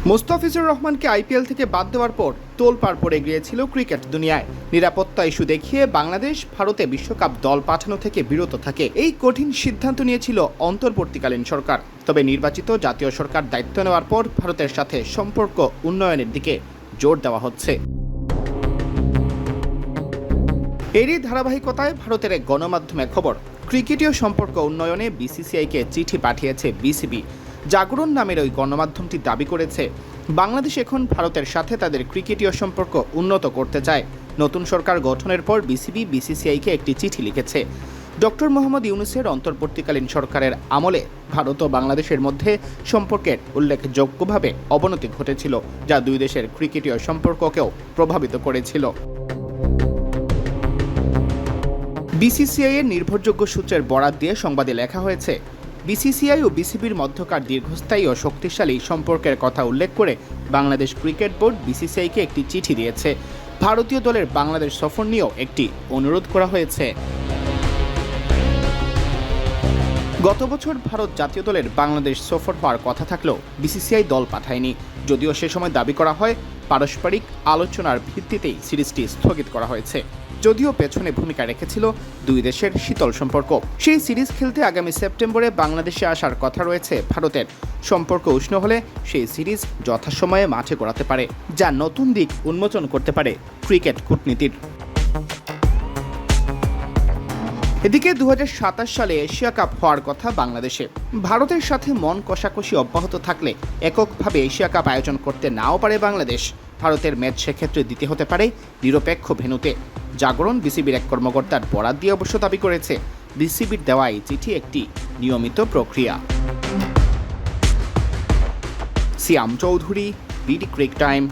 মুস্তাফিজুর রহমানকে আইপিএল থেকে বাদ দেওয়ার পর তোলপাড় পড়ে গিয়েছিল ক্রিকেট দুনিয়ায়। নিরাপত্তা ইস্যু দেখিয়ে বাংলাদেশ ভারতে বিশ্বকাপ দল পাঠানো থেকে বিরত থাকে। এই কঠিন সিদ্ধান্ত নিয়েছিল অন্তর্বর্তীকালীন সরকার। তবে নির্বাচিত জাতীয় সরকার দায়িত্ব নেওয়ার পর ভারতের সাথে সম্পর্ক উন্নয়নের দিকে জোর দেওয়া হচ্ছে। এরই ধারাবাহিকতায় ভারতের এক গণমাধ্যমে খবর, ক্রিকেটীয় সম্পর্ক উন্নয়নে বিসিসিআইকে চিঠি পাঠিয়েছে বিসিবি। জাগরণ নামের ওই গণমাধ্যমটি দাবি করেছে, বাংলাদেশ এখন ভারতের সাথে তাদের ক্রিকেটীয় সম্পর্ক উন্নত করতে চায়। নতুন সরকার গঠনের পর বিসিবি বিসিসিআইকে একটি চিঠি লিখেছে। ডক্টর মোহাম্মদ ইউনূসের অন্তর্বর্তীকালীন সরকারের আমলে ভারত ও বাংলাদেশের মধ্যে সম্পর্কের উল্লেখযোগ্যভাবে অবনতি ঘটেছিল, যা দুই দেশের ক্রিকেটীয় সম্পর্ককেও প্রভাবিত করেছিল। বিসিসিআই এর নির্ভরযোগ্য সূত্রের বরাত দিয়ে সংবাদে লেখা হয়েছে, বিসিসিআই ও বিসিবির মধ্যকার দীর্ঘস্থায়ী ও শক্তিশালী সম্পর্কের কথা উল্লেখ করে বাংলাদেশ ক্রিকেট বোর্ড বিসিসিআইকে একটি চিঠি দিয়েছে। ভারতীয় দলের বাংলাদেশ সফর নিয়েও একটি অনুরোধ করা হয়েছে। গত বছর ভারত জাতীয় দলের বাংলাদেশ সফর হওয়ার কথা থাকলেও বিসিসিআই দল পাঠায়নি। যদিও সে সময় দাবি করা হয়, পারস্পরিক আলোচনার ভিত্তিতেই সিরিজটি স্থগিত করা হয়েছে। যদিও পেছনে ভূমিকা রেখেছিল দুই দেশের শীতল সম্পর্ক। সেই সিরিজ খেলতে আগামী সেপ্টেম্বরে বাংলাদেশে আসার কথা রয়েছে ভারতের। সম্পর্ক উষ্ণ হলে সেই সিরিজ যথাসময়ে মাঠে গড়াতে পারে, যা নতুন দিক উন্মোচন করতে পারে ক্রিকেট কূটনীতির। এদিকে 2027 সালে এশিয়া কাপ হওয়ার কথা বাংলাদেশে। ভারতের সাথে মন কষাকষি অব্যাহত থাকলে এককভাবে এশিয়া কাপ আয়োজন করতে নাও পারে বাংলাদেশ। ভারতের ম্যাচ সেক্ষেত্রে দিতে হতে পারে নিরপেক্ষ ভেন্যুতে। জাগরণ বিসিবির এক কর্মকর্তার বরাত দিয়ে অবশ্য দাবি করেছে, বিসিবির দেওয়া এই চিঠি একটি নিয়মিত প্রক্রিয়া। সিয়াম চৌধুরী, বিডি ক্রিক টাইম।